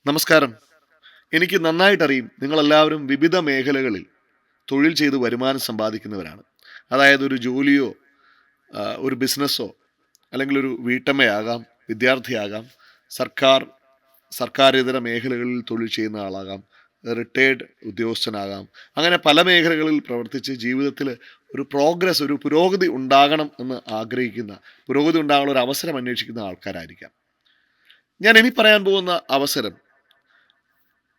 നമസ്കാരം. എനിക്ക് നന്നായിട്ടറിയും നിങ്ങളെല്ലാവരും വിവിധ മേഖലകളിൽ തൊഴിൽ ചെയ്ത് വരുമാനം സമ്പാദിക്കുന്നവരാണ്. അതായത് ഒരു ജോലിയോ ഒരു ബിസിനസ്സോ അല്ലെങ്കിൽ ഒരു വീട്ടമ്മയാകാം, വിദ്യാർത്ഥിയാകാം, സർക്കാർ സർക്കാരിതര മേഖലകളിൽ തൊഴിൽ ചെയ്യുന്ന ആളാകാം, റിട്ടയേർഡ് ഉദ്യോഗസ്ഥനാകാം. അങ്ങനെ പല മേഖലകളിൽ പ്രവർത്തിച്ച് ജീവിതത്തിൽ ഒരു പുരോഗതി ഉണ്ടാകണം എന്ന് ആഗ്രഹിക്കുന്ന, പുരോഗതി ഉണ്ടാകാനുള്ള ഒരു അവസരം അന്വേഷിക്കുന്ന ആൾക്കാരായിരിക്കാം. ഞാൻ ഇനി പറയാൻ പോകുന്ന അവസരം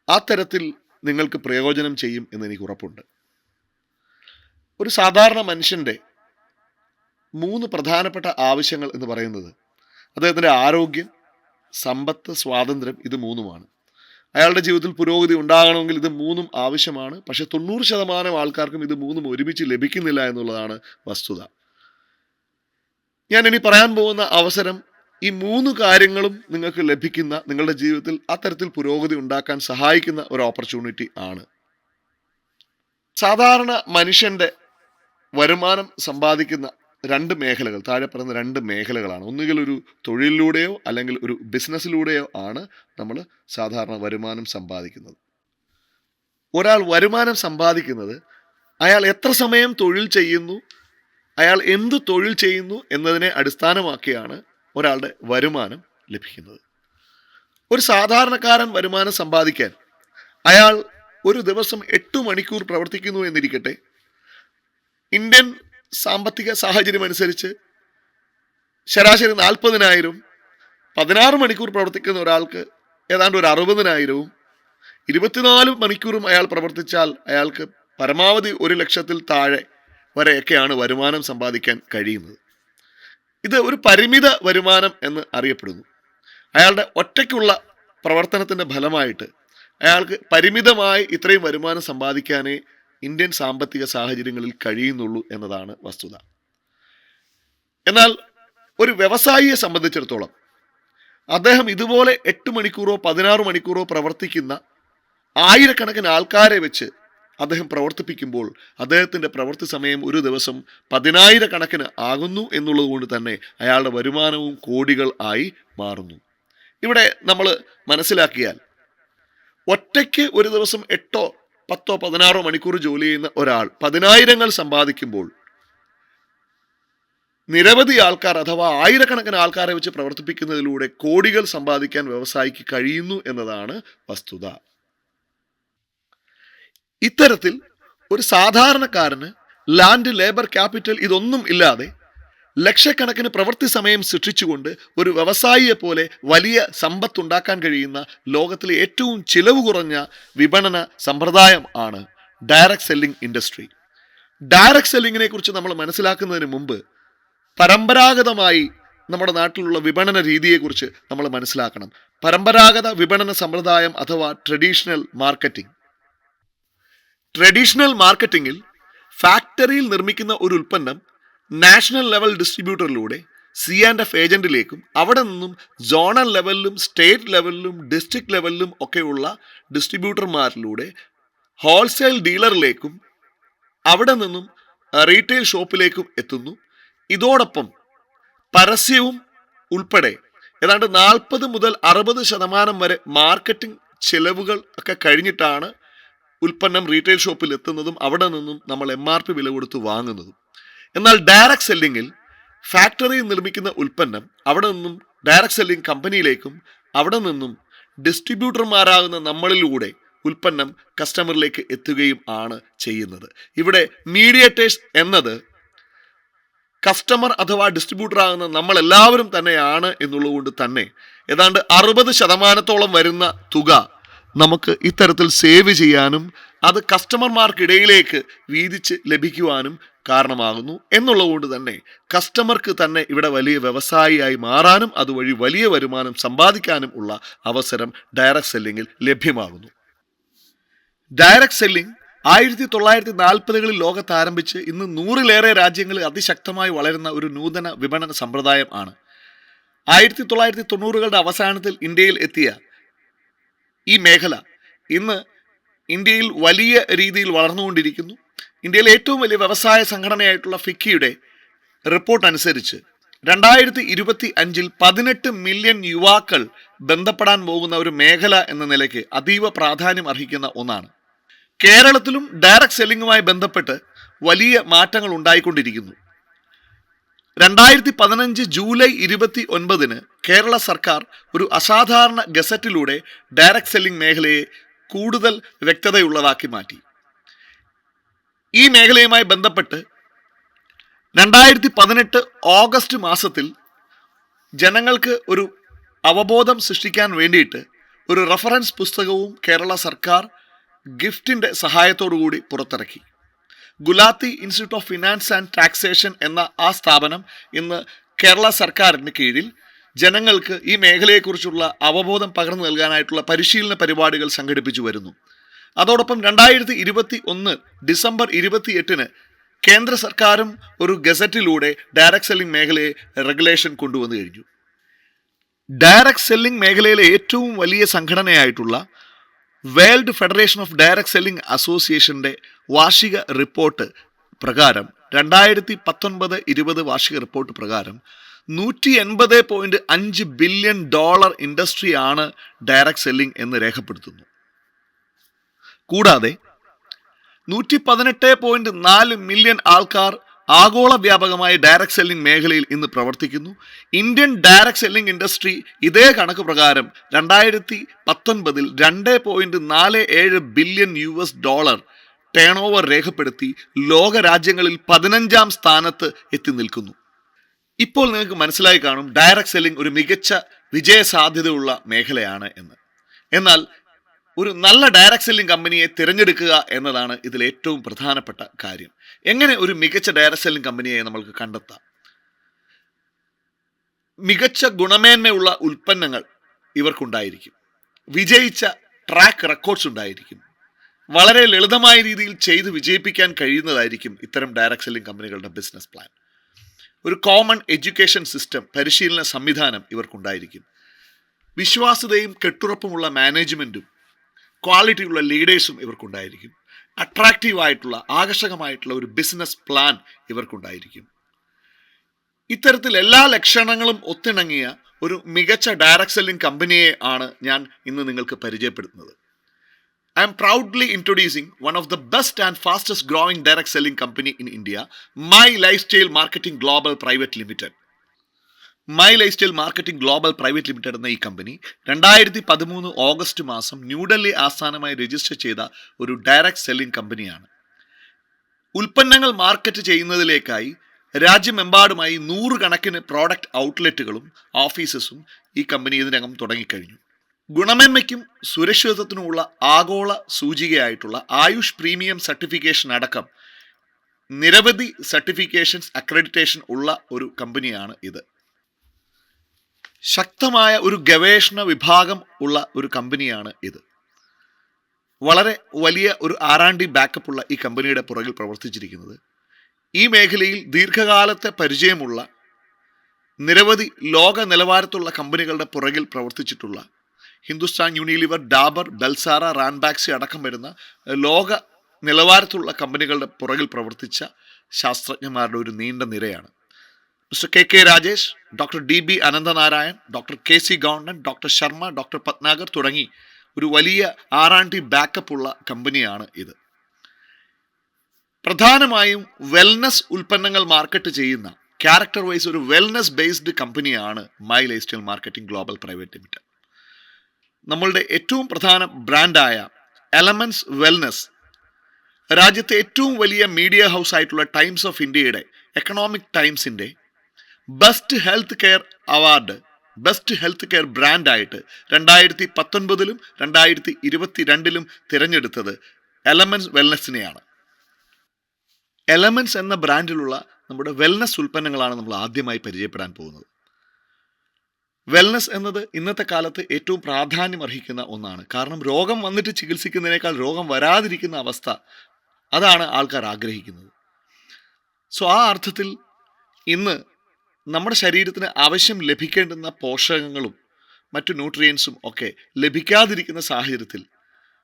ആ തരത്തിൽ നിങ്ങൾക്ക് പ്രയോജനം ചെയ്യും എന്ന് എനിക്ക് ഉറപ്പുണ്ട്. ഒരു സാധാരണ മനുഷ്യൻ്റെ 3 പ്രധാനപ്പെട്ട ആവശ്യങ്ങൾ എന്ന് പറയുന്നത് അദ്ദേഹത്തിൻ്റെ ആരോഗ്യം, സമ്പത്ത്, സ്വാതന്ത്ര്യം, ഇത് 3മാണ്. അയാളുടെ ജീവിതത്തിൽ പുരോഗതി ഉണ്ടാകണമെങ്കിൽ ഇത് 3ഉം ആവശ്യമാണ്. പക്ഷേ 90% ആൾക്കാർക്കും ഇത് 3ഉം ഒരുമിച്ച് ലഭിക്കുന്നില്ല എന്നുള്ളതാണ് വസ്തുത. ഞാൻ ഇനി പറയാൻ പോകുന്ന അവസരം ഈ 3 കാര്യങ്ങളും നിങ്ങൾക്ക് ലഭിക്കുന്ന, നിങ്ങളുടെ ജീവിതത്തിൽ അത്തരത്തിൽ പുരോഗതി ഉണ്ടാക്കാൻ സഹായിക്കുന്ന ഒരു ഓപ്പർച്യൂണിറ്റി ആണ്. സാധാരണ മനുഷ്യൻ്റെ വരുമാനം സമ്പാദിക്കുന്ന 2 മേഖലകൾ, താഴെ പറയുന്ന 2 മേഖലകളാണ്. ഒന്നുകിൽ ഒരു തൊഴിലിലൂടെയോ അല്ലെങ്കിൽ ഒരു ബിസിനസ്സിലൂടെയോ ആണ് നമ്മൾ സാധാരണ വരുമാനം സമ്പാദിക്കുന്നത്. ഒരാൾ വരുമാനം സമ്പാദിക്കുന്നത് അയാൾ എത്ര സമയം തൊഴിൽ ചെയ്യുന്നു, അയാൾ എന്ത് തൊഴിൽ ചെയ്യുന്നു എന്നതിനെ അടിസ്ഥാനമാക്കിയാണ് ഒരാളുടെ വരുമാനം ലഭിക്കുന്നത്. ഒരു സാധാരണക്കാരൻ വരുമാനം സമ്പാദിക്കാൻ അയാൾ ഒരു ദിവസം 8 മണിക്കൂർ പ്രവർത്തിക്കുന്നു എന്നിരിക്കട്ടെ. ഇന്ത്യൻ സാമ്പത്തിക സാഹചര്യം അനുസരിച്ച് ശരാശരി 40,000, 16 മണിക്കൂർ പ്രവർത്തിക്കുന്ന ഒരാൾക്ക് ഏതാണ്ട് ഒരു 60,000, 24 മണിക്കൂറും അയാൾ പ്രവർത്തിച്ചാൽ അയാൾക്ക് പരമാവധി 1,00,000-ൽ താഴെ വരെയൊക്കെയാണ് വരുമാനം സമ്പാദിക്കാൻ കഴിയുന്നത്. ഇത് ഒരു പരിമിത വരുമാനം എന്ന് അറിയപ്പെടുന്നു. അയാളുടെ ഒറ്റയ്ക്കുള്ള പ്രവർത്തനത്തിൻ്റെ ഫലമായിട്ട് അയാൾക്ക് പരിമിതമായി ഇത്രയും വരുമാനം സമ്പാദിക്കാനേ ഇന്ത്യൻ സാമ്പത്തിക സാഹചര്യങ്ങളിൽ കഴിയുന്നുള്ളൂ എന്നതാണ് വസ്തുത. എന്നാൽ ഒരു വ്യവസായിയെ സംബന്ധിച്ചിടത്തോളം അദ്ദേഹം ഇതുപോലെ 8 മണിക്കൂറോ 16 മണിക്കൂറോ പ്രവർത്തിക്കുന്ന ആയിരക്കണക്കിന് ആൾക്കാരെ വെച്ച് അദ്ദേഹം പ്രവർത്തിപ്പിക്കുമ്പോൾ അദ്ദേഹത്തിൻ്റെ പ്രവൃത്തി സമയം ഒരു ദിവസം 10,000 കണക്കിന് ആകുന്നു എന്നുള്ളത് കൊണ്ട് തന്നെ അയാളുടെ വരുമാനവും കോടികൾ ആയി മാറുന്നു. ഇവിടെ നമ്മൾ മനസ്സിലാക്കിയാൽ ഒറ്റയ്ക്ക് ഒരു ദിവസം 8, 10, 16 മണിക്കൂർ ജോലി ചെയ്യുന്ന ഒരാൾ 10,000 സമ്പാദിക്കുമ്പോൾ നിരവധി ആൾക്കാർ അഥവാ ആയിരക്കണക്കിന് ആൾക്കാരെ വെച്ച് പ്രവർത്തിപ്പിക്കുന്നതിലൂടെ കോടികൾ സമ്പാദിക്കാൻ വ്യവസായിക്ക് കഴിയുന്നു എന്നതാണ് വസ്തുത. ഇത്തരത്തിൽ ഒരു സാധാരണക്കാരന് ലാൻഡ്, ലേബർ, ക്യാപിറ്റൽ ഇതൊന്നും ഇല്ലാതെ ലക്ഷക്കണക്കിന് പ്രവൃത്തി സമയം സൃഷ്ടിച്ചുകൊണ്ട് ഒരു വ്യവസായിയെ പോലെ വലിയ സമ്പത്തുണ്ടാക്കാൻ കഴിയുന്ന ലോകത്തിലെ ഏറ്റവും ചിലവ് കുറഞ്ഞ വിപണന സമ്പ്രദായം ആണ് ഡയറക്റ്റ് സെല്ലിംഗ് ഇൻഡസ്ട്രി. ഡയറക്റ്റ് സെല്ലിങ്ങിനെ കുറിച്ച് നമ്മൾ മനസ്സിലാക്കുന്നതിന് മുമ്പ് പരമ്പരാഗതമായി നമ്മുടെ നാട്ടിലുള്ള വിപണന രീതിയെക്കുറിച്ച് നമ്മൾ മനസ്സിലാക്കണം. പരമ്പരാഗത വിപണന സമ്പ്രദായം അഥവാ ട്രഡീഷണൽ മാർക്കറ്റിംഗിൽ ഫാക്ടറിയിൽ നിർമ്മിക്കുന്ന ഒരു ഉൽപ്പന്നം നാഷണൽ ലെവൽ ഡിസ്ട്രിബ്യൂട്ടറിലൂടെ C&F ഏജന്റിലേക്കും അവിടെ നിന്നും സോണൽ ലെവലിലും സ്റ്റേറ്റ് ലെവലിലും ഡിസ്ട്രിക്ട് ലെവലിലും ഒക്കെയുള്ള ഡിസ്ട്രിബ്യൂട്ടർമാരിലൂടെ ഹോൾസെയിൽ ഡീലറിലേക്കും അവിടെ നിന്നും റീറ്റെയിൽ ഷോപ്പിലേക്കും എത്തുന്നു. ഇതോടൊപ്പം പരസ്യവും ഉൾപ്പെടെ ഏതാണ്ട് 40 മുതൽ 60% വരെ മാർക്കറ്റിംഗ് ചെലവുകൾ ഒക്കെ കഴിഞ്ഞിട്ടാണ് ഉൽപ്പന്നം റീറ്റെയിൽ ഷോപ്പിൽ എത്തുന്നതും അവിടെ നിന്നും നമ്മൾ MRP വില കൊടുത്ത് വാങ്ങുന്നതും. എന്നാൽ ഡയറക്റ്റ് സെല്ലിങ്ങിൽ ഫാക്ടറിയിൽ നിർമ്മിക്കുന്ന ഉൽപ്പന്നം അവിടെ നിന്നും ഡയറക്റ്റ് സെല്ലിംഗ് കമ്പനിയിലേക്കും അവിടെ നിന്നും ഡിസ്ട്രിബ്യൂട്ടർമാരാകുന്ന നമ്മളിലൂടെ ഉൽപ്പന്നം കസ്റ്റമറിലേക്ക് എത്തുകയും ആണ് ചെയ്യുന്നത്. ഇവിടെ മീഡിയേറ്റേഴ്സ് എന്നത് കസ്റ്റമർ അഥവാ ഡിസ്ട്രിബ്യൂട്ടർ ആകുന്ന നമ്മളെല്ലാവരും തന്നെയാണ് എന്നുള്ളതുകൊണ്ട് തന്നെ ഏതാണ്ട് 60% വരുന്ന തുക നമുക്ക് ഇത്തരത്തിൽ സേവ് ചെയ്യാനും അത് കസ്റ്റമർമാർക്കിടയിലേക്ക് വീതിച്ച് ലഭിക്കുവാനും കാരണമാകുന്നു എന്നുള്ളതുകൊണ്ട് തന്നെ കസ്റ്റമർക്ക് തന്നെ ഇവിടെ വലിയ വ്യവസായിയായി മാറാനും അതുവഴി വലിയ വരുമാനം സമ്പാദിക്കാനും ഉള്ള അവസരം ഡയറക്റ്റ് സെല്ലിങ്ങിൽ ലഭ്യമാകുന്നു. ഡയറക്റ്റ് സെല്ലിംഗ് 1940-കളിൽ ലോകത്ത് ആരംഭിച്ച് ഇന്ന് 100-ലേറെ രാജ്യങ്ങളിൽ അതിശക്തമായി വളരുന്ന ഒരു നൂതന വിപണന സമ്പ്രദായം ആണ്. 1990-കളുടെ അവസാനത്തിൽ ഇന്ത്യയിൽ എത്തിയ ഈ മേഖല ഇന്ന് ഇന്ത്യയിൽ വലിയ രീതിയിൽ വളർന്നുകൊണ്ടിരിക്കുന്നു. ഇന്ത്യയിലെ ഏറ്റവും വലിയ വ്യവസായ സംഘടനയായിട്ടുള്ള ഫിക്കിയുടെ റിപ്പോർട്ട് അനുസരിച്ച് 2025-ൽ 18 മില്യൺ യുവാക്കൾ ബന്ധപ്പെടാൻ പോകുന്ന ഒരു മേഖല എന്ന നിലയ്ക്ക് അതീവ പ്രാധാന്യം അർഹിക്കുന്ന ഒന്നാണ്. കേരളത്തിലും ഡയറക്റ്റ് സെല്ലിങ്ങുമായി ബന്ധപ്പെട്ട് വലിയ മാറ്റങ്ങൾ ഉണ്ടായിക്കൊണ്ടിരിക്കുന്നു. 2015 ജൂലൈ 29 കേരള സർക്കാർ ഒരു അസാധാരണ ഗസറ്റിലൂടെ ഡയറക്റ്റ് സെല്ലിംഗ് മേഖലയെ കൂടുതൽ വ്യക്തതയുള്ളതാക്കി മാറ്റി. ഈ മേഖലയുമായി ബന്ധപ്പെട്ട് 2018 ഓഗസ്റ്റ് മാസത്തിൽ ജനങ്ങൾക്ക് ഒരു അവബോധം സൃഷ്ടിക്കാൻ വേണ്ടിയിട്ട് ഒരു റഫറൻസ് പുസ്തകവും കേരള സർക്കാർ ഗിഫ്റ്റിൻ്റെ സഹായത്തോടുകൂടി പുറത്തിറക്കി. Gulati institute of finance and taxation എന്ന ആ സ്ഥാപനം ഇന്ന് കേരള സർക്കാരിന് കീഴിൽ ജനങ്ങൾക്ക് ഈ മേഖലയെക്കുറിച്ചുള്ള അവബോധം പകർന്നു നൽകാനായിട്ടുള്ള പരിശീലന പരിപാടികൾ സംഘടിപ്പിച്ചു വരുന്നു. അതോടൊപ്പം 2021 ഡിസംബർ 28 കേന്ദ്ര സർക്കാരും ഒരു ഗസറ്റിലൂടെ ഡയറക്റ്റ് സെല്ലിംഗ് മേഖലയെ റെഗുലേഷൻ കൊണ്ടുവന്നു കഴിഞ്ഞു. ഡയറക്റ്റ് സെല്ലിംഗ് മേഖലയിലെ ഏറ്റവും വലിയ സംഘടനയായിട്ടുള്ള world federation of direct selling അസോസിയേഷൻ്റെ വാർഷിക റിപ്പോർട്ട് പ്രകാരം 2019-20 വാർഷിക റിപ്പോർട്ട് പ്രകാരം $180.5 ബില്യൺ ഇൻഡസ്ട്രിയാണ് ഡയറക്റ്റ് സെല്ലിംഗ് എന്ന് രേഖപ്പെടുത്തുന്നു. കൂടാതെ 118.4 മില്യൺ ആൾക്കാർ ആഗോള വ്യാപകമായി ഡയറക്റ്റ് സെല്ലിംഗ് മേഖലയിൽ ഇന്ന് പ്രവർത്തിക്കുന്നു. ഇന്ത്യൻ ഡയറക്റ്റ് സെല്ലിംഗ് ഇൻഡസ്ട്രി ഇതേ കണക്ക് പ്രകാരം 2019 $2.47 ബില്യൺ ടേൺ ഓവർ രേഖപ്പെടുത്തി ലോക രാജ്യങ്ങളിൽ 15ാം സ്ഥാനത്ത് എത്തി നിൽക്കുന്നു. ഇപ്പോൾ നിങ്ങൾക്ക് മനസ്സിലായി കാണും ഡയറക്റ്റ് സെല്ലിംഗ് ഒരു മികച്ച വിജയ സാധ്യതയുള്ള മേഖലയാണ് എന്ന്. എന്നാൽ ഒരു നല്ല ഡയറക്റ്റ് സെല്ലിംഗ് കമ്പനിയെ തിരഞ്ഞെടുക്കുക എന്നതാണ് ഇതിൽ ഏറ്റവും പ്രധാനപ്പെട്ട കാര്യം. എങ്ങനെ ഒരു മികച്ച ഡയറക്റ്റ് സെല്ലിംഗ് കമ്പനിയെ നമ്മൾക്ക് കണ്ടെത്താം? മികച്ച ഗുണമേന്മയുള്ള ഉൽപ്പന്നങ്ങൾ ഇവർക്കുണ്ടായിരിക്കും. വിജയിച്ച ട്രാക്ക് റെക്കോർഡ്സ് ഉണ്ടായിരിക്കും. വളരെ ലളിതമായ രീതിയിൽ ചെയ്ത് വിജയിപ്പിക്കാൻ കഴിയുന്നതായിരിക്കും ഇത്തരം ഡയറക്റ്റ് സെല്ലിംഗ് കമ്പനികളുടെ ബിസിനസ് പ്ലാൻ. ഒരു കോമൺ എഡ്യൂക്കേഷൻ സിസ്റ്റം, പരിശീലന സംവിധാനം ഇവർക്കുണ്ടായിരിക്കും. വിശ്വാസ്യതയും കെട്ടുറപ്പുമുള്ള മാനേജ്മെൻറ്റും ക്വാളിറ്റിയുള്ള ലീഡേഴ്സും ഇവർക്കുണ്ടായിരിക്കും. അട്രാക്റ്റീവായിട്ടുള്ള ആകർഷകമായിട്ടുള്ള ഒരു ബിസിനസ് പ്ലാൻ ഇവർക്കുണ്ടായിരിക്കും. ഇത്തരത്തിൽ എല്ലാ ലക്ഷണങ്ങളും ഒത്തിണങ്ങിയ ഒരു മികച്ച ഡയറക്റ്റ് സെല്ലിംഗ് കമ്പനിയെ ആണ് ഞാൻ ഇന്ന് നിങ്ങൾക്ക് പരിചയപ്പെടുത്തുന്നത്. I am proudly introducing one of the best and fastest growing direct selling company in India, My Lifestyle Marketing Global Private Limited. My Lifestyle Marketing Global Private limited എന്ന ഈ കമ്പനി 2013 ഓഗസ്റ്റ് മാസം ന്യൂഡൽഹി ആസ്ഥാനമായി രജിസ്റ്റർ ചെയ്ത ഒരു direct selling കമ്പനിയാണ്. ഉൽപ്പന്നങ്ങൾ market ചെയ്യുന്നതിലേക്കായി രാജ്യമെമ്പാടുമായി 100 കണക്കിന് product ഔട്ട്ലെറ്റുകളും ഓഫീസസും ഈ കമ്പനി ഇതിനകം തുടങ്ങിക്കഴിഞ്ഞു. ഗുണമേന്മയ്ക്കും സുരക്ഷിതത്വത്തിനുമുള്ള ആഗോള സൂചികയായിട്ടുള്ള ആയുഷ് പ്രീമിയം സർട്ടിഫിക്കേഷൻ അടക്കം നിരവധി സർട്ടിഫിക്കേഷൻസ് അക്രഡിറ്റേഷൻ ഉള്ള ഒരു കമ്പനിയാണ് ഇത്. ശക്തമായ ഒരു ഗവേഷണ വിഭാഗം ഉള്ള ഒരു കമ്പനിയാണ് ഇത്. വളരെ വലിയ ഒരു R&D ബാക്കപ്പ് ഉള്ള ഈ കമ്പനിയുടെ പുറകിൽ പ്രവർത്തിച്ചിരിക്കുന്നത് ഈ മേഖലയിൽ ദീർഘകാലത്തെ പരിചയമുള്ള നിരവധി ലോക നിലവാരത്തുള്ള കമ്പനികളുടെ പുറകിൽ പ്രവർത്തിച്ചിട്ടുള്ള ഹിന്ദുസ്ഥാൻ യൂണിലിവർ, ഡാബർ, ബെൽസാറ, റാൻബാക്സി അടക്കം വരുന്ന ലോക നിലവാരത്തുള്ള കമ്പനികളുടെ പുറകിൽ പ്രവർത്തിച്ച ശാസ്ത്രജ്ഞന്മാരുടെ ഒരു നീണ്ട നിരയാണ്. Mister KK Rajesh, doctor DB Ananthanarayan, doctor KC Goundan, doctor Sharma, doctor Bhatnagar തുടങ്ങി ഒരു വലിയ R&D ബാക്കപ്പ് ഉള്ള കമ്പനിയാണ് ഇത്. പ്രധാനമായും വെൽനസ് ഉൽപ്പന്നങ്ങൾ മാർക്കറ്റ് ചെയ്യുന്ന ക്യാരക്ടർ വൈസ് ഒരു വെൽനസ് ബേസ്ഡ് കമ്പനിയാണ് My Lifestyle Marketing Global Private Limited. നമ്മളുടെ ഏറ്റവും പ്രധാന ബ്രാൻഡായ എലമെന്റ്സ് വെൽനസ് രാജ്യത്തെ ഏറ്റവും വലിയ മീഡിയ ഹൗസ് ആയിട്ടുള്ള ടൈംസ് ഓഫ് ഇന്ത്യയുടെ എക്കണോമിക് ടൈംസിൻ്റെ best health care award, best health care ബ്രാൻഡായിട്ട് 2019 2022 തിരഞ്ഞെടുത്തത് എലമെന്റ്സ് വെൽനസിനെയാണ്. എലമെന്റ്സ് എന്ന ബ്രാൻഡിലുള്ള നമ്മുടെ വെൽനസ് ഉൽപ്പന്നങ്ങളാണ് നമ്മൾ ആദ്യമായി പരിചയപ്പെടാൻ പോകുന്നത്. വെൽനസ് എന്നത് ഇന്നത്തെ കാലത്ത് ഏറ്റവും പ്രാധാന്യം അർഹിക്കുന്ന ഒന്നാണ്. കാരണം രോഗം വന്നിട്ട് ചികിത്സിക്കുന്നതിനേക്കാൾ രോഗം വരാതിരിക്കുന്ന അവസ്ഥ, അതാണ് ആൾക്കാർ ആഗ്രഹിക്കുന്നത്. സോ ആ അർത്ഥത്തിൽ ഇന്ന് നമ്മുടെ ശരീരത്തിന് ആവശ്യം ലഭിക്കേണ്ടുന്ന പോഷകങ്ങളും മറ്റു ന്യൂട്രിയൻസും ഒക്കെ ലഭിക്കാതിരിക്കുന്ന സാഹചര്യത്തിൽ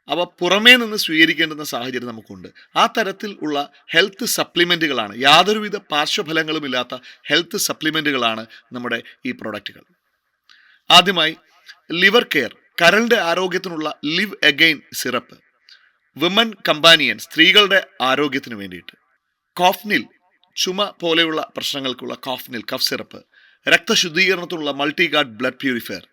അവ പുറമേ നിന്ന് സ്വീകരിക്കേണ്ടുന്ന സാഹചര്യം നമുക്കുണ്ട്. ആ തരത്തിൽ ഉള്ള ഹെൽത്ത് സപ്ലിമെൻറ്റുകളാണ്, യാതൊരുവിധ പാർശ്വഫലങ്ങളുമില്ലാത്ത ഹെൽത്ത് സപ്ലിമെൻറ്റുകളാണ് നമ്മുടെ ഈ പ്രൊഡക്റ്റുകൾ. ആദ്യമായി ലിവർ കെയർ, കരളിന്റെ ആരോഗ്യത്തിനുള്ള Liv Again syrup. Women companion, സ്ത്രീകളുടെ ആരോഗ്യത്തിന് വേണ്ടിയിട്ട്. കോഫ്നിൽ, ചുമ പോലെയുള്ള പ്രശ്നങ്ങൾക്കുള്ള കോഫ്നിൽ കഫ് സിറപ്പ്. രക്തശുദ്ധീകരണത്തിനുള്ള മൾട്ടിഗാർഡ് ബ്ലഡ് പ്യൂരിഫയർ.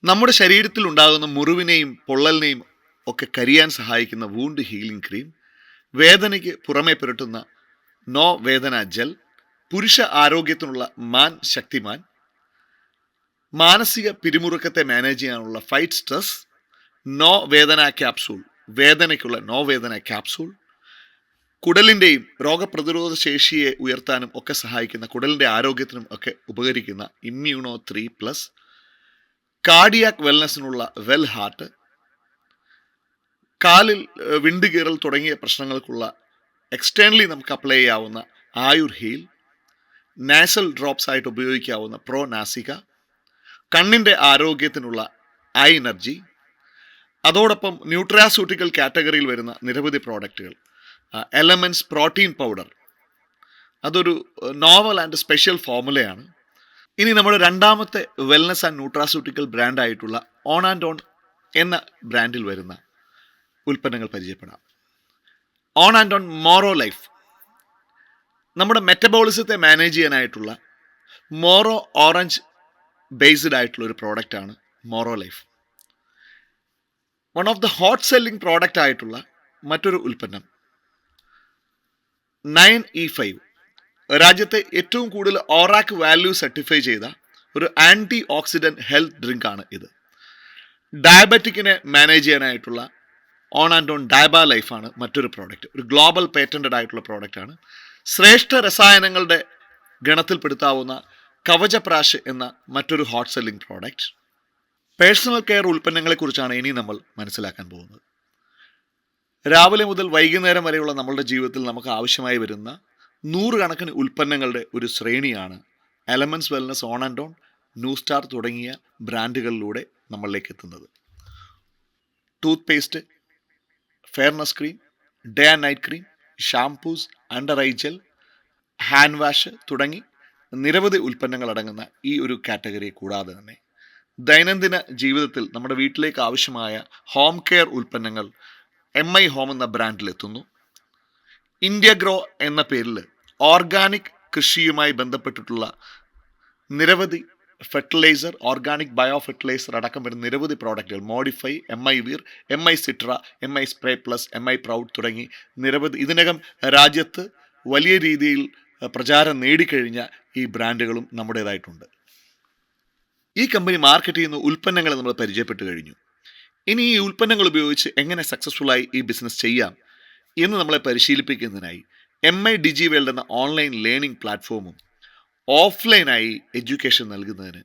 നമ്മുടെ ശരീരത്തിൽ ഉണ്ടാകുന്ന മുറിവിനെയും പൊള്ളലിനെയും ഒക്കെ കരിയാൻ സഹായിക്കുന്ന വൂണ്ട് ഹീലിംഗ് ക്രീം. വേദനയ്ക്ക് പുറമെ പുരട്ടുന്ന നോ വേദന ജെൽ. പുരുഷ ആരോഗ്യത്തിനുള്ള മാൻ ശക്തിമാൻ. മാനസിക പിരിമുറുക്കത്തെ മാനേജ് ചെയ്യാനുള്ള fight stress. No Vedana capsule, വേദനയ്ക്കുള്ള നോ വേദന ക്യാപ്സൂൾ. കുടലിൻ്റെയും രോഗപ്രതിരോധ ശേഷിയെ ഉയർത്താനും ഒക്കെ സഹായിക്കുന്ന, കുടലിൻ്റെ ആരോഗ്യത്തിനും ഒക്കെ ഉപകരിക്കുന്ന ഇമ്മ്യൂണോ 3+. കാർഡിയാക് വെൽനെസ്സിനുള്ള വെൽ ഹാർട്ട്. കാലിൽ വിണ്ടുകീറൽ തുടങ്ങിയ പ്രശ്നങ്ങൾക്കുള്ള എക്സ്റ്റേണലി നമുക്ക് അപ്ലൈ ചെയ്യാവുന്ന ആയുർ ഹീൽ. നാസൽ ഡ്രോപ്സ് ആയിട്ട് ഉപയോഗിക്കാവുന്ന പ്രോ നാസിക. കണ്ണിൻ്റെ ആരോഗ്യത്തിനുള്ള ഐ എനർജി. അതോടൊപ്പം ന്യൂട്രാസ്യൂട്ടിക്കൽ കാറ്റഗറിയിൽ വരുന്ന നിരവധി പ്രോഡക്റ്റുകൾ. എലമെൻറ്റ്സ് പ്രോട്ടീൻ പൗഡർ, അതൊരു നോവൽ ആൻഡ് സ്പെഷ്യൽ ഫോർമുലയാണ്. ഇനി നമ്മുടെ രണ്ടാമത്തെ വെൽനസ് ആൻഡ് ന്യൂട്രാസ്യൂട്ടിക്കൽ ബ്രാൻഡായിട്ടുള്ള ഓൺ ആൻഡ് ഓൺ എന്ന ബ്രാൻഡിൽ വരുന്ന ഉൽപ്പന്നങ്ങൾ പരിചയപ്പെടാം. ഓൺ ആൻഡ് ഓൺ മോറോ ലൈഫ്, നമ്മുടെ മെറ്റബോളിസത്തെ മാനേജ് ചെയ്യാനായിട്ടുള്ള മോറോ ഓറഞ്ച് ബേസ്ഡ് ആയിട്ടുള്ള ഒരു പ്രോഡക്റ്റാണ് മോറോ life. One of the hot selling product ആയിട്ടുള്ള മറ്റൊരു ഉൽപ്പന്നം 9E5, രാജ്യത്തെ ഏറ്റവും കൂടുതൽ ഓറാക്ക് വാല്യൂ സർട്ടിഫൈ ചെയ്ത ഒരു ആൻറ്റി ഓക്സിഡൻറ്റ് ഹെൽത്ത് ഡ്രിങ്ക് ആണ് ഇത്. ഡയബറ്റിക്കിനെ മാനേജ് ചെയ്യാനായിട്ടുള്ള ഓൺ ആൻഡ് ഓൺ ഡയബ ലൈഫാണ് മറ്റൊരു പ്രോഡക്റ്റ്. ഒരു ഗ്ലോബൽ പേറ്റൻറ്റഡ് ആയിട്ടുള്ള പ്രോഡക്റ്റാണ്. ശ്രേഷ്ഠ രസായനങ്ങളുടെ ഗണത്തിൽപ്പെടുത്താവുന്ന കവചപ്രാശ് എന്ന മറ്റൊരു hot selling product. Personal care ഉൽപ്പന്നങ്ങളെക്കുറിച്ചാണ് ഇനി നമ്മൾ മനസ്സിലാക്കാൻ പോകുന്നത്. രാവിലെ മുതൽ വൈകുന്നേരം വരെയുള്ള നമ്മളുടെ ജീവിതത്തിൽ നമുക്ക് ആവശ്യമായി വരുന്ന നൂറുകണക്കിന് ഉൽപ്പന്നങ്ങളുടെ ഒരു ശ്രേണിയാണ് elements wellness, on and on, new star തുടങ്ങിയ ബ്രാൻഡുകളിലൂടെ നമ്മളിലേക്ക് എത്തുന്നത്. Tooth paste, fairness cream, day and night cream, shampoos, under eye gel, hand wash തുടങ്ങി നിരവധി ഉൽപ്പന്നങ്ങൾ അടങ്ങുന്ന ഈ ഒരു കാറ്റഗറി കൂടാതെ തന്നെ ദൈനംദിന ജീവിതത്തിൽ നമ്മുടെ വീട്ടിലേക്ക് ആവശ്യമായ ഹോം കെയർ ഉൽപ്പന്നങ്ങൾ MI ഹോം എന്ന ബ്രാൻഡിലെത്തുന്നു. ഇന്ത്യ ഗ്രോ എന്ന പേരിൽ ഓർഗാനിക് കൃഷിയുമായി ബന്ധപ്പെട്ടിട്ടുള്ള നിരവധി ഫെർട്ടിലൈസർ, ഓർഗാനിക് ബയോ ഫെർട്ടിലൈസർ അടക്കം വരുന്ന നിരവധി പ്രോഡക്റ്റുകൾ, മോഡിഫൈ, MI വീർ, MI സിട്ര, MI spray plus, MI proud തുടങ്ങി നിരവധി ഇതിനകം രാജ്യത്ത് വലിയ രീതിയിൽ പ്രചാരം നേടിക്കഴിഞ്ഞ ഈ ബ്രാൻഡുകളും നമ്മുടേതായിട്ടുണ്ട്. ഈ കമ്പനി മാർക്കറ്റ് ചെയ്യുന്ന ഉൽപ്പന്നങ്ങളെ നമ്മൾ പരിചയപ്പെട്ടു കഴിഞ്ഞു. ഇനി ഈ ഉൽപ്പന്നങ്ങൾ ഉപയോഗിച്ച് എങ്ങനെ സക്സസ്ഫുള്ളായി ഈ ബിസിനസ് ചെയ്യാം എന്ന് നമ്മളെ പരിശീലിപ്പിക്കുന്നതിനായി MI ഡിജി വേൾഡ് എന്ന ഓൺലൈൻ ലേണിംഗ് പ്ലാറ്റ്ഫോമും ഓഫ്ലൈനായി എഡ്യൂക്കേഷൻ നൽകുന്നതിന്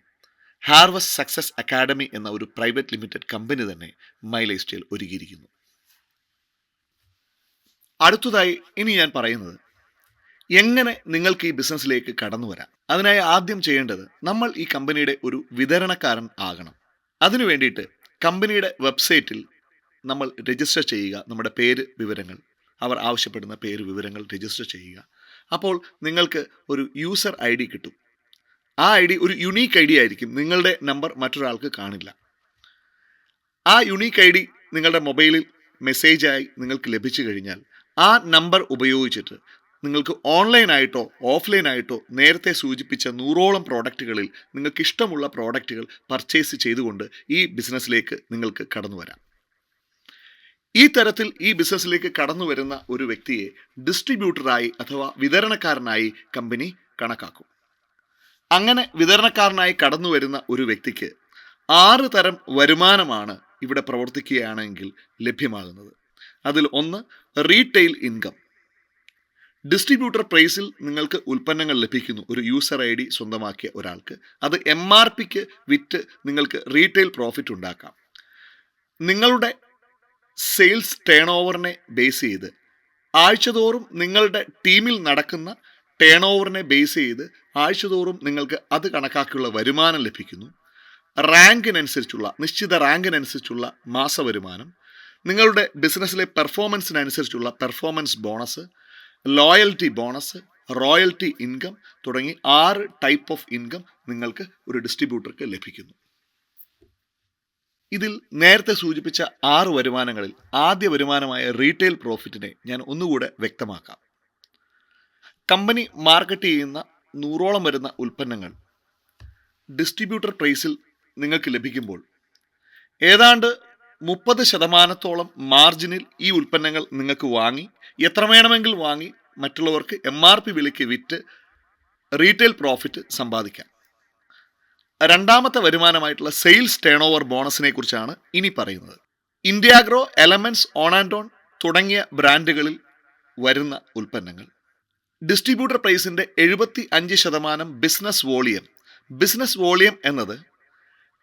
ഹാർവസ്റ്റ് സക്സസ് അക്കാഡമി എന്ന ഒരു പ്രൈവറ്റ് ലിമിറ്റഡ് കമ്പനി തന്നെ മൈ ലൈഫ് സ്റ്റൈൽ ഒരുക്കിയിരിക്കുന്നു. അടുത്തതായി ഇനി ഞാൻ പറയുന്നത് എങ്ങനെ നിങ്ങൾക്ക് ഈ ബിസിനസ്സിലേക്ക് കടന്നു വരാം. അതിനായി ആദ്യം ചെയ്യേണ്ടത് നമ്മൾ ഈ കമ്പനിയുടെ ഒരു വിതരണക്കാരൻ ആകണം. അതിനു വേണ്ടിയിട്ട് കമ്പനിയുടെ വെബ്സൈറ്റിൽ നമ്മൾ രജിസ്റ്റർ ചെയ്യുക. നമ്മുടെ പേര് വിവരങ്ങൾ, അവർ ആവശ്യപ്പെടുന്ന പേര് വിവരങ്ങൾ രജിസ്റ്റർ ചെയ്യുക. അപ്പോൾ നിങ്ങൾക്ക് ഒരു യൂസർ ID കിട്ടും. ആ ID ഒരു യുണീക്ക് ID ആയിരിക്കും. നിങ്ങളുടെ നമ്പർ മറ്റൊരാൾക്ക് കാണില്ല. ആ യുണീക്ക് ID നിങ്ങളുടെ മൊബൈലിൽ മെസ്സേജായി നിങ്ങൾക്ക് ലഭിച്ചു കഴിഞ്ഞാൽ ആ നമ്പർ ഉപയോഗിച്ചിട്ട് നിങ്ങൾക്ക് ഓൺലൈനായിട്ടോ ഓഫ്ലൈനായിട്ടോ നേരത്തെ സൂചിപ്പിച്ച 100ഓളം പ്രോഡക്റ്റുകളിൽ നിങ്ങൾക്ക് ഇഷ്ടമുള്ള പ്രോഡക്റ്റുകൾ പർച്ചേസ് ചെയ്തുകൊണ്ട് ഈ ബിസിനസ്സിലേക്ക് നിങ്ങൾക്ക് കടന്നു വരാം. ഈ തരത്തിൽ ഈ ബിസിനസ്സിലേക്ക് കടന്നു വരുന്ന ഒരു വ്യക്തിയെ ഡിസ്ട്രിബ്യൂട്ടറായി അഥവാ വിതരണക്കാരനായി കമ്പനി കണക്കാക്കും. അങ്ങനെ വിതരണക്കാരനായി കടന്നു വരുന്ന ഒരു വ്യക്തിക്ക് 6 തരം വരുമാനമാണ് ഇവിടെ പ്രവർത്തിക്കുകയാണെങ്കിൽ ലഭ്യമാകുന്നത്. അതിൽ ഒന്ന് റീറ്റെയിൽ ഇൻകം. ഡിസ്ട്രിബ്യൂട്ടർ പ്രൈസിൽ നിങ്ങൾക്ക് ഉൽപ്പന്നങ്ങൾ ലഭിക്കുന്നു. ഒരു യൂസർ ID സ്വന്തമാക്കിയ ഒരാൾക്ക് അത് MRPക്ക് വിറ്റ് നിങ്ങൾക്ക് റീറ്റെയിൽ പ്രോഫിറ്റ് ഉണ്ടാക്കാം. നിങ്ങളുടെ സെയിൽസ് ടേൺ ഓവറിനെ ബേസ് ചെയ്ത് ആഴ്ചതോറും നിങ്ങളുടെ ടീമിൽ നടക്കുന്ന ടേൺ ഓവറിനെ ബേസ് ചെയ്ത് ആഴ്ചതോറും നിങ്ങൾക്ക് അത് കണക്കാക്കിയുള്ള വരുമാനം ലഭിക്കുന്നു. റാങ്കിനനുസരിച്ചുള്ള നിശ്ചിത റാങ്കിനനുസരിച്ചുള്ള മാസവരുമാനം, നിങ്ങളുടെ ബിസിനസ്സിലെ പെർഫോമൻസിനനുസരിച്ചുള്ള performance bonus, loyalty bonus, royalty income തുടങ്ങി 6 ടൈപ്പ് ഓഫ് ഇൻകം നിങ്ങൾക്ക് ഒരു ഡിസ്ട്രിബ്യൂട്ടർക്ക് ലഭിക്കുന്നു. ഇതിൽ നേരത്തെ സൂചിപ്പിച്ച 6 വരുമാനങ്ങളിൽ ആദ്യ വരുമാനമായ റീറ്റെയിൽ പ്രോഫിറ്റിനെ ഞാൻ ഒന്നുകൂടെ വ്യക്തമാക്കാം. കമ്പനി മാർക്കറ്റ് ചെയ്യുന്ന 100ഓളം വരുന്ന ഉൽപ്പന്നങ്ങൾ ഡിസ്ട്രിബ്യൂട്ടർ പ്രൈസിൽ നിങ്ങൾക്ക് ലഭിക്കുമ്പോൾ ഏതാണ്ട് 30% മാർജിനിൽ ഈ ഉൽപ്പന്നങ്ങൾ നിങ്ങൾക്ക് വാങ്ങി എത്ര വേണമെങ്കിൽ വാങ്ങി മറ്റുള്ളവർക്ക് MRP വിലയ്ക്ക് വിറ്റ് റീറ്റെയിൽ പ്രോഫിറ്റ് സമ്പാദിക്കാം. രണ്ടാമത്തെ വരുമാനമായിട്ടുള്ള സെയിൽസ് ടേൺ ഓവർ ബോണസിനെ കുറിച്ചാണ് ഇനി പറയുന്നത്. ഇന്ത്യാഗ്രോ, എലമെന്റ്സ്, ഓൺ ആൻഡ് ഓൺ തുടങ്ങിയ ബ്രാൻഡുകളിൽ വരുന്ന ഉൽപ്പന്നങ്ങൾ ഡിസ്ട്രിബ്യൂട്ടർ പ്രൈസിന്റെ 75% ബിസിനസ് വോളിയം എന്നത്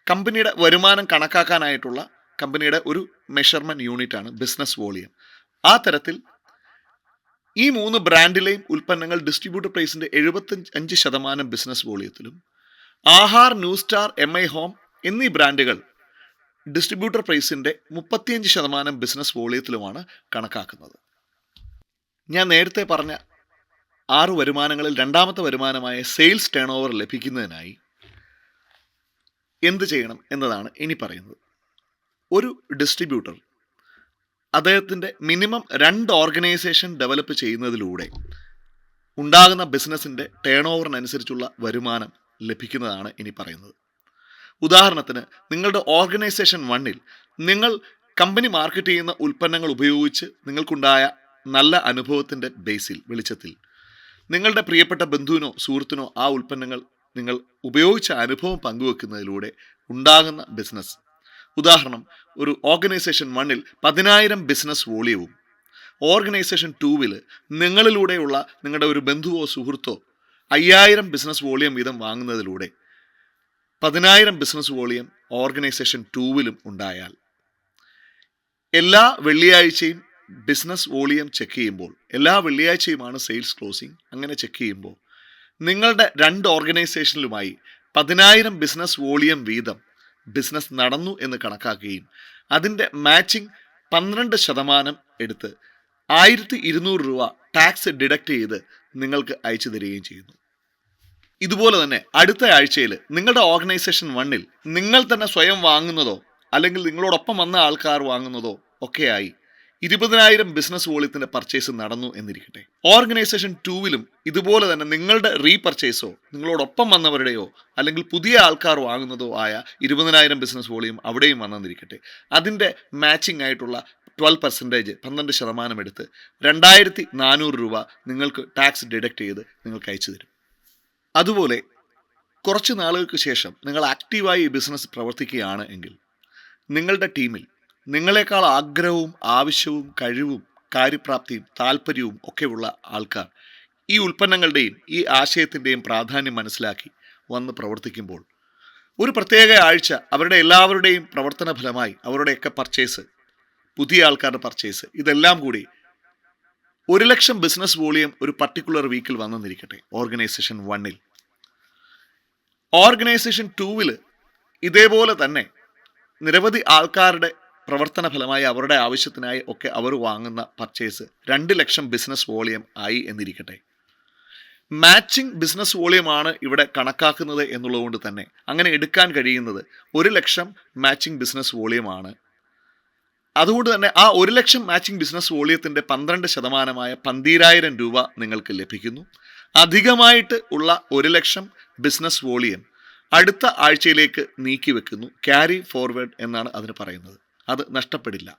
കമ്പനിയുടെ വരുമാനം കണക്കാക്കാനായിട്ടുള്ള കമ്പനിയുടെ ഒരു മെഷർമെന്റ് യൂണിറ്റ് ആണ് ബിസിനസ് വോളിയം. ആ തരത്തിൽ ഈ 3 ബ്രാൻഡിലെയും ഉൽപ്പന്നങ്ങൾ ഡിസ്ട്രിബ്യൂട്ടർ പ്രൈസിന്റെ 75% ബിസിനസ് വോളിയത്തിലും, Aahar, new star, MI home എന്നീ ബ്രാൻഡുകൾ ഡിസ്ട്രിബ്യൂട്ടർ പ്രൈസിന്റെ 35% ബിസിനസ് വോളിയത്തിലുമാണ് കണക്കാക്കുന്നത്. ഞാൻ നേരത്തെ പറഞ്ഞ 6 വരുമാനങ്ങളിൽ രണ്ടാമത്തെ വരുമാനമായ സെയിൽസ് ടേൺ ഓവർ ലഭിക്കുന്നതിനായി എന്ത് ചെയ്യണം എന്നതാണ് ഇനി പറയുന്നത്. ഒരു ഡിസ്ട്രിബ്യൂട്ടർ അദ്ദേഹത്തിൻ്റെ മിനിമം 2 ഓർഗനൈസേഷൻ ഡെവലപ്പ് ചെയ്യുന്നതിലൂടെ ഉണ്ടാകുന്ന ബിസിനസ്സിൻ്റെ ടേൺ ഓവറിനനുസരിച്ചുള്ള വരുമാനം ലഭിക്കുന്നതാണ് ഇനി പറയുന്നത്. ഉദാഹരണത്തിന്, നിങ്ങളുടെ ഓർഗനൈസേഷൻ 1ൽ നിങ്ങൾ കമ്പനി മാർക്കറ്റ് ചെയ്യുന്ന ഉൽപ്പന്നങ്ങൾ ഉപയോഗിച്ച് നിങ്ങൾക്കുണ്ടായ നല്ല അനുഭവത്തിൻ്റെ വെളിച്ചത്തിൽ നിങ്ങളുടെ പ്രിയപ്പെട്ട ബന്ധുവിനോ സുഹൃത്തിനോ ആ ഉൽപ്പന്നങ്ങൾ നിങ്ങൾ ഉപയോഗിച്ച അനുഭവം പങ്കുവെക്കുന്നതിലൂടെ ഉണ്ടാകുന്ന ബിസിനസ്. ഉദാഹരണം, ഒരു ഓർഗനൈസേഷൻ 1ൽ 10,000 ബിസിനസ് വോളിയവും ഓർഗനൈസേഷൻ 2വിൽ നിങ്ങളിലൂടെയുള്ള നിങ്ങളുടെ ഒരു ബന്ധുവോ സുഹൃത്തോ 5,000 ബിസിനസ് വോളിയം വീതം വാങ്ങുന്നതിലൂടെ 10,000 ബിസിനസ് വോളിയം ഓർഗനൈസേഷൻ 2വിലും ഉണ്ടായാൽ എല്ലാ വെള്ളിയാഴ്ചയും ബിസിനസ് വോളിയം ചെക്ക് ചെയ്യുമ്പോൾ, എല്ലാ വെള്ളിയാഴ്ചയുമാണ് സെയിൽസ് ക്ലോസിംഗ്, അങ്ങനെ ചെക്ക് ചെയ്യുമ്പോൾ നിങ്ങളുടെ 2 ഓർഗനൈസേഷനിലുമായി 10,000 ബിസിനസ് വോളിയം വീതം ബിസിനസ് നടന്നു എന്ന് കണക്കാക്കുകയും അതിൻ്റെ മാച്ചിങ് 12% എടുത്ത് 1,200 രൂപ ടാക്സ് ഡിഡക്റ്റ് ചെയ്ത് നിങ്ങൾക്ക് അയച്ചു തരികയും ചെയ്യുന്നു. ഇതുപോലെ തന്നെ അടുത്ത ആഴ്ചയിൽ നിങ്ങളുടെ ഓർഗനൈസേഷൻ 1ൽ നിങ്ങൾ തന്നെ സ്വയം വാങ്ങുന്നതോ അല്ലെങ്കിൽ നിങ്ങളോടൊപ്പം വന്ന ആൾക്കാർ വാങ്ങുന്നതോ ഒക്കെയായി 20,000 ബിസിനസ് വോളിയത്തിൻ്റെ പർച്ചേസ് നടന്നു എന്നിരിക്കട്ടെ. ഓർഗനൈസേഷൻ 2വിലും ഇതുപോലെ തന്നെ നിങ്ങളുടെ റീപർച്ചേസോ നിങ്ങളോടൊപ്പം വന്നവരുടെയോ അല്ലെങ്കിൽ പുതിയ ആൾക്കാർ വാങ്ങുന്നതോ ആയ 20,000 ബിസിനസ് വോളിയം അവിടെയും വന്നെന്നിരിക്കട്ടെ. അതിൻ്റെ മാച്ചിങ് ആയിട്ടുള്ള 12% എടുത്ത് 2,400 രൂപ നിങ്ങൾക്ക് ടാക്സ് ഡിഡക്റ്റ് ചെയ്ത് നിങ്ങൾക്ക് അയച്ചു തരും. അതുപോലെ കുറച്ച് നാളുകൾക്ക് ശേഷം നിങ്ങൾ ആക്റ്റീവായി ഈ ബിസിനസ് പ്രവർത്തിക്കുകയാണ് എങ്കിൽ നിങ്ങളുടെ ടീമിൽ നിങ്ങളെക്കാൾ ആഗ്രഹവും ആവശ്യവും കഴിവും കാര്യപ്രാപ്തിയും താല്പര്യവും ഒക്കെയുള്ള ആൾക്കാർ ഈ ഉൽപ്പന്നങ്ങളുടെയും ഈ ആശയത്തിൻ്റെയും പ്രാധാന്യം മനസ്സിലാക്കി വന്ന് പ്രവർത്തിക്കുമ്പോൾ ഒരു പ്രത്യേക ആഴ്ച അവരുടെ എല്ലാവരുടെയും പ്രവർത്തന ഫലമായി അവരുടെയൊക്കെ പർച്ചേസ്, പുതിയ ആൾക്കാരുടെ പർച്ചേസ്, ഇതെല്ലാം കൂടി 1,00,000 ബിസിനസ് വോളിയം ഒരു പർട്ടിക്കുലർ വീക്കിൽ വന്നെന്നിരിക്കട്ടെ. ഓർഗനൈസേഷൻ 1ൽ. ഓർഗനൈസേഷൻ 2വിൽ ഇതേപോലെ തന്നെ നിരവധി ആൾക്കാരുടെ പ്രവർത്തന ഫലമായി അവരുടെ ആവശ്യത്തിനായി ഒക്കെ അവർ വാങ്ങുന്ന പർച്ചേസ് 2,00,000 ബിസിനസ് വോളിയം ആയി എന്നിരിക്കട്ടെ. മാച്ചിങ് ബിസിനസ് വോളിയമാണ് ഇവിടെ കണക്കാക്കുന്നത് എന്നുള്ളതുകൊണ്ട് തന്നെ അങ്ങനെ എടുക്കാൻ കഴിയുന്നത് 1,00,000 മാച്ചിങ് ബിസിനസ് വോളിയമാണ്. അതുകൊണ്ട് തന്നെ ആ 1,00,000 മാച്ചിങ് ബിസിനസ് വോളിയത്തിൻ്റെ 12%-ആയ 12,000 രൂപ നിങ്ങൾക്ക് ലഭിക്കുന്നു. അധികമായിട്ട് ഉള്ള 1,00,000 ബിസിനസ് വോളിയം അടുത്ത ആഴ്ചയിലേക്ക് നീക്കി വെക്കുന്നു. ക്യാരി ഫോർവേഡ് എന്നാണ് അതിന് പറയുന്നത്. അത് നഷ്ടപ്പെടില്ല.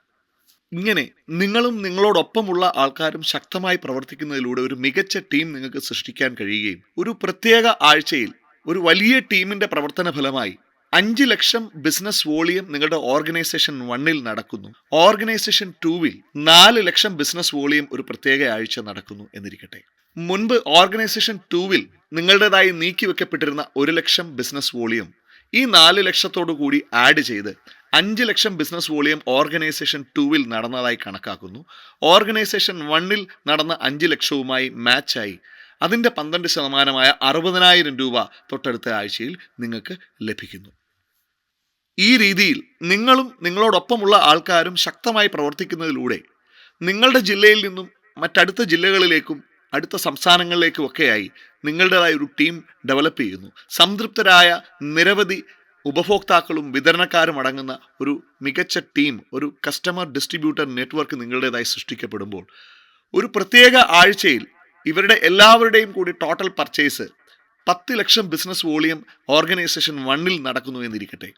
ഇങ്ങനെ നിങ്ങളും നിങ്ങളോടൊപ്പമുള്ള ആൾക്കാരും ശക്തമായി പ്രവർത്തിക്കുന്നതിലൂടെ ഒരു മികച്ച ടീം നിങ്ങൾക്ക് സൃഷ്ടിക്കാൻ കഴിയുകയും ഒരു പ്രത്യേക ആഴ്ചയിൽ ഒരു വലിയ ടീമിൻ്റെ പ്രവർത്തന ഫലമായി 5,00,000 ബിസിനസ് വോളിയം നിങ്ങളുടെ ഓർഗനൈസേഷൻ 1ൽ നടക്കുന്നു. ഓർഗനൈസേഷൻ 2വിൽ 4,00,000 ബിസിനസ് വോളിയം ഒരു പ്രത്യേക ആഴ്ച നടക്കുന്നു എന്നിരിക്കട്ടെ. മുൻപ് ഓർഗനൈസേഷൻ 2വിൽ നിങ്ങളുടേതായി നീക്കി വെക്കപ്പെട്ടിരുന്ന 1,00,000 ബിസിനസ് വോളിയം ഈ 4,00,000 കൂടി ആഡ് ചെയ്ത് 5,00,000 ബിസിനസ് വോളിയം ഓർഗനൈസേഷൻ 2വിൽ നടന്നതായി കണക്കാക്കുന്നു. ഓർഗനൈസേഷൻ 1ൽ നടന്ന 5,00,000വുമായി മാച്ചായി അതിൻ്റെ 12%-ആയ 60,000 രൂപ തൊട്ടടുത്ത ആഴ്ചയിൽ നിങ്ങൾക്ക് ലഭിക്കുന്നു. ഈ രീതിയിൽ നിങ്ങളും നിങ്ങളോടൊപ്പമുള്ള ആൾക്കാരും ശക്തമായി പ്രവർത്തിക്കുന്നതിലൂടെ നിങ്ങളുടെ ജില്ലയിൽ നിന്നും മറ്റടുത്ത ജില്ലകളിലേക്കും അടുത്ത സംസ്ഥാനങ്ങളിലേക്കും ഒക്കെയായി നിങ്ങളുടേതായ ഒരു ടീം ഡെവലപ്പ് ചെയ്യുന്നു. സംതൃപ്തരായ നിരവധി ഉപഭോക്താക്കളും വിതരണക്കാരും അടങ്ങുന്ന ഒരു മികച്ച ടീം, ഒരു കസ്റ്റമർ ഡിസ്ട്രിബ്യൂട്ടർ നെറ്റ്വർക്ക് നിങ്ങളുടേതായി സൃഷ്ടിക്കപ്പെടുമ്പോൾ ഒരു പ്രത്യേക ആഴ്ചയിൽ ഇവരുടെ എല്ലാവരുടെയും കൂടി ടോട്ടൽ പർച്ചേസ് 10 ലക്ഷം ബിസിനസ് വോളിയം ഓർഗനൈസേഷൻ 1-ൽ നടക്കുന്നു എന്നിരിക്കട്ടെ.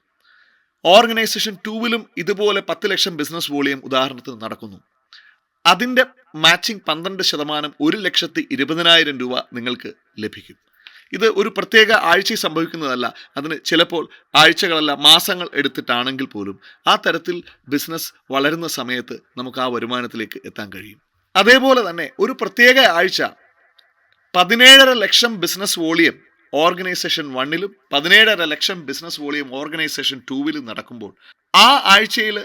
ഓർഗനൈസേഷൻ 2-ലും ഇതുപോലെ 10 ലക്ഷം ബിസിനസ് വോളിയം ഉദാഹരണത്തിന് നടക്കുന്നു. അതിൻ്റെ മാച്ചിങ് 12% 1,20,000 രൂപ നിങ്ങൾക്ക് ലഭിക്കും. ഇത് ഒരു പ്രത്യേക ആഴ്ചയിൽ സംഭവിക്കുന്നതല്ല. അതിന് ചിലപ്പോൾ ആഴ്ചകളല്ല മാസങ്ങൾ എടുത്തിട്ടാണെങ്കിൽ പോലും ആ തരത്തിൽ ബിസിനസ് വളരുന്ന സമയത്ത് നമുക്ക് ആ വരുമാനത്തിലേക്ക് എത്താൻ കഴിയും. അതേപോലെ തന്നെ ഒരു പ്രത്യേക ആഴ്ച 17.5 ലക്ഷം ബിസിനസ് വോളിയം ഓർഗനൈസേഷൻ 1-ലും 17.5 ലക്ഷം ബിസിനസ് വോളിയം ഓർഗനൈസേഷൻ 2-ലും നടക്കുമ്പോൾ ആ ആഴ്ചയിൽ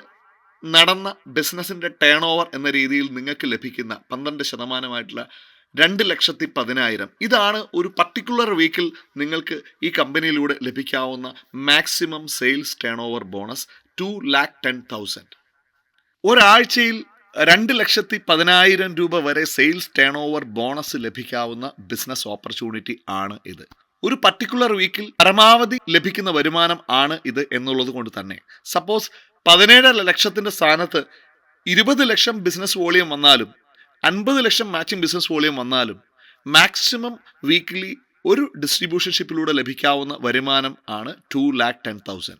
നടന്ന ബിസിനസിൻ്റെ ടേൺ ഓവർ എന്ന രീതിയിൽ നിങ്ങൾക്ക് ലഭിക്കുന്ന 12% 2,10,000 ഇതാണ് ഒരു പർട്ടിക്കുലർ വീക്കിൽ നിങ്ങൾക്ക് ഈ കമ്പനിയിലൂടെ ലഭിക്കാവുന്ന maximum sales turn over bonus 2,10,000. ഒരാഴ്ചയിൽ 2,10,000 രൂപ വരെ സെയിൽസ് ടേൺ ഓവർ ബോണസ് ലഭിക്കാവുന്ന ബിസിനസ് ഓപ്പർച്യൂണിറ്റി ആണ് ഇത്. ഒരു പർട്ടിക്കുലർ വീക്കിൽ പരമാവധി ലഭിക്കുന്ന വരുമാനം ആണ് ഇത് എന്നുള്ളത് കൊണ്ട് തന്നെ സപ്പോസ് 17 ലക്ഷത്തിൻ്റെ സ്ഥാനത്ത് 20 ലക്ഷം ബിസിനസ് വോളിയം വന്നാലും 50 ലക്ഷം മാച്ചിങ് ബിസിനസ് വോളിയം വന്നാലും മാക്സിമം വീക്ക്ലി ഒരു ഡിസ്ട്രിബ്യൂഷൻഷിപ്പിലൂടെ ലഭിക്കാവുന്ന വരുമാനം ആണ് 2,10,000.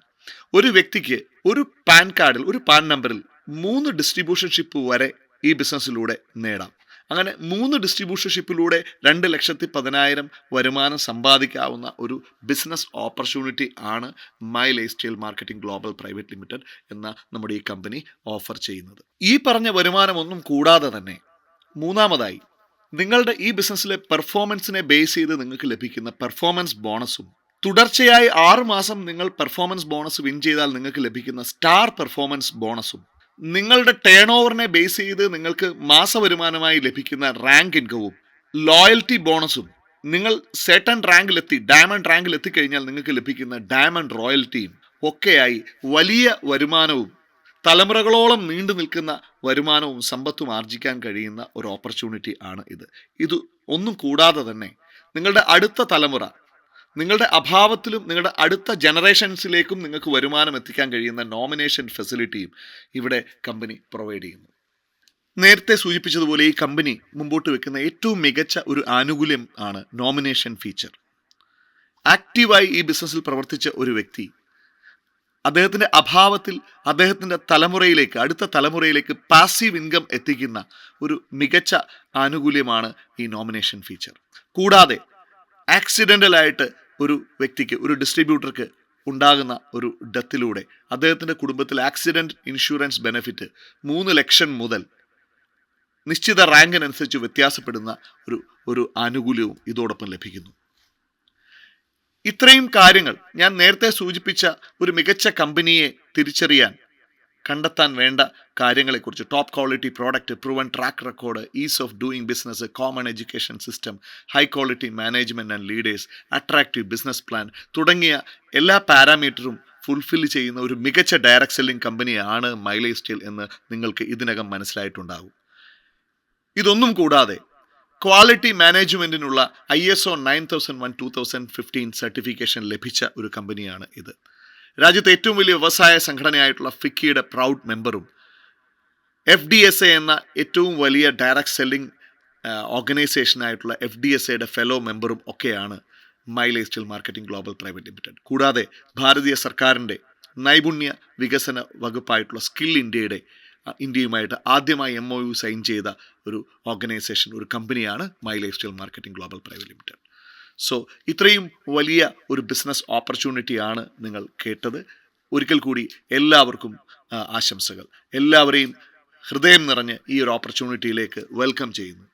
ഒരു വ്യക്തിക്ക് ഒരു പാൻ കാർഡിൽ, ഒരു പാൻ നമ്പറിൽ 3 ഡിസ്ട്രിബ്യൂഷൻഷിപ്പ് വരെ ഈ ബിസിനസ്സിലൂടെ നേടാം. അങ്ങനെ 3 ഡിസ്ട്രിബ്യൂഷൻഷിപ്പിലൂടെ 2,10,000 വരുമാനം സമ്പാദിക്കാവുന്ന ഒരു ബിസിനസ് ഓപ്പർച്യൂണിറ്റി ആണ് my life style marketing Global Private limited എന്ന നമ്മുടെ ഈ കമ്പനി ഓഫർ ചെയ്യുന്നത്. ഈ പറഞ്ഞ വരുമാനമൊന്നും കൂടാതെ തന്നെ മൂന്നാമതായി നിങ്ങളുടെ ഈ ബിസിനസ്സിലെ പെർഫോമൻസിനെ ബേസ് ചെയ്ത് നിങ്ങൾക്ക് ലഭിക്കുന്ന പെർഫോമൻസ് ബോണസും, തുടർച്ചയായി 6 മാസം നിങ്ങൾ പെർഫോമൻസ് ബോണസ് വിൻ ചെയ്താൽ നിങ്ങൾക്ക് ലഭിക്കുന്ന സ്റ്റാർ പെർഫോമൻസ് ബോണസും, നിങ്ങളുടെ ടേൺ ഓവറിനെ ബേസ് ചെയ്ത് നിങ്ങൾക്ക് മാസവരുമാനമായി ലഭിക്കുന്ന റാങ്ക് ഇൻകവും, ലോയൽറ്റി ബോണസും, നിങ്ങൾ സെർട്ടൺ റാങ്കിലെത്തി ഡയമണ്ട് റാങ്കിൽ എത്തിക്കഴിഞ്ഞാൽ നിങ്ങൾക്ക് ലഭിക്കുന്ന ഡയമണ്ട് റോയൽറ്റിയും ഒക്കെയായി വലിയ വരുമാനവും തലമുറകളോളം നീണ്ടു നിൽക്കുന്ന വരുമാനവും സമ്പത്തും ആർജിക്കാൻ കഴിയുന്ന ഒരു ഓപ്പർച്യൂണിറ്റി ആണ് ഇത്. ഇത് ഒന്നും കൂടാതെ തന്നെ നിങ്ങളുടെ അടുത്ത തലമുറ, നിങ്ങളുടെ അഭാവത്തിലും നിങ്ങളുടെ അടുത്ത ജനറേഷൻസിലേക്കും നിങ്ങൾക്ക് വരുമാനം എത്തിക്കാൻ കഴിയുന്ന നോമിനേഷൻ ഫെസിലിറ്റിയും ഇവിടെ കമ്പനി പ്രൊവൈഡ് ചെയ്യുന്നു. നേരത്തെ സൂചിപ്പിച്ചതുപോലെ ഈ കമ്പനി മുമ്പോട്ട് വെക്കുന്ന ഏറ്റവും മികച്ച ഒരു ആനുകൂല്യം ആണ് നോമിനേഷൻ ഫീച്ചർ. ആക്റ്റീവായി ഈ ബിസിനസ്സിൽ പ്രവർത്തിച്ച ഒരു വ്യക്തി അദ്ദേഹത്തിൻ്റെ അഭാവത്തിൽ അദ്ദേഹത്തിൻ്റെ തലമുറയിലേക്ക്, അടുത്ത തലമുറയിലേക്ക് പാസീവ് ഇൻകം എത്തിക്കുന്ന ഒരു മികച്ച ആനുകൂല്യമാണ് ഈ നോമിനേഷൻ ഫീച്ചർ. കൂടാതെ ആക്സിഡൻ്റലായിട്ട് ഒരു വ്യക്തിക്ക്, ഒരു ഡിസ്ട്രിബ്യൂട്ടർക്ക് ഉണ്ടാകുന്ന ഒരു ഡെത്തിലൂടെ അദ്ദേഹത്തിൻ്റെ കുടുംബത്തിൽ ആക്സിഡൻറ്റ് ഇൻഷുറൻസ് ബെനിഫിറ്റ് 3 ലക്ഷം മുതൽ നിശ്ചിത റാങ്കിനനുസരിച്ച് വ്യത്യാസപ്പെടുന്ന ഒരു ആനുകൂല്യവും ഇതോടൊപ്പം ലഭിക്കുന്നു. ഇത്രയും കാര്യങ്ങൾ ഞാൻ നേരത്തെ സൂചിപ്പിച്ച ഒരു മികച്ച കമ്പനിയെ തിരിച്ചറിയാൻ, കണ്ടെത്താൻ വേണ്ട കാര്യങ്ങളെക്കുറിച്ച് top quality product, proven track record, is of doing business, common education system, high quality management and leaders, attractive business plan തുടങ്ങിയ എല്ലാ പാരാമീറ്ററും ഫുൾഫിൽ ചെയ്യുന്ന ഒരു മികച്ച ഡയറക്റ്റ് സെല്ലിംഗ് കമ്പനിയാണ് മൈ ലൈഫ് സ്റ്റൈൽ എന്ന് നിങ്ങൾക്ക് ഇതിനകം മനസ്സിലായിട്ടുണ്ടാകും. ഇതൊന്നും കൂടാതെ ക്വാളിറ്റി മാനേജ്മെൻറ്റിനുള്ള ISO 9001:2015 സർട്ടിഫിക്കേഷൻ ലഭിച്ച ഒരു കമ്പനിയാണ് ഇത്. രാജ്യത്തെ ഏറ്റവും വലിയ വ്യവസായ സംഘടനയായിട്ടുള്ള ഫിക്കിയുടെ പ്രൗഡ് മെമ്പറും FDSA എന്ന ഏറ്റവും വലിയ ഡയറക്റ്റ് സെല്ലിംഗ് ഓർഗനൈസേഷനായിട്ടുള്ള FDSAയുടെ ഫെലോ മെമ്പറും ഒക്കെയാണ് my life style marketing Global Private limited. കൂടാതെ ഭാരതീയ സർക്കാരിൻ്റെ നൈപുണ്യ വികസന വകുപ്പായിട്ടുള്ള സ്കിൽ ഇന്ത്യയുമായിട്ട് ആദ്യമായി MOU സൈൻ ചെയ്ത ഒരു ഓർഗനൈസേഷൻ, ഒരു കമ്പനിയാണ് my life style marketing Global Private limited. So ഇത്രയും വലിയ ഒരു ബിസിനസ് ഓപ്പർച്യൂണിറ്റിയാണ് നിങ്ങൾ കേട്ടത്. ഒരിക്കൽ കൂടി എല്ലാവർക്കും ആശംസകൾ. എല്ലാവരെയും ഹൃദയം നിറഞ്ഞ് ഈ ഒരു ഓപ്പർച്യൂണിറ്റിയിലേക്ക് വെൽക്കം ചെയ്യുന്നു.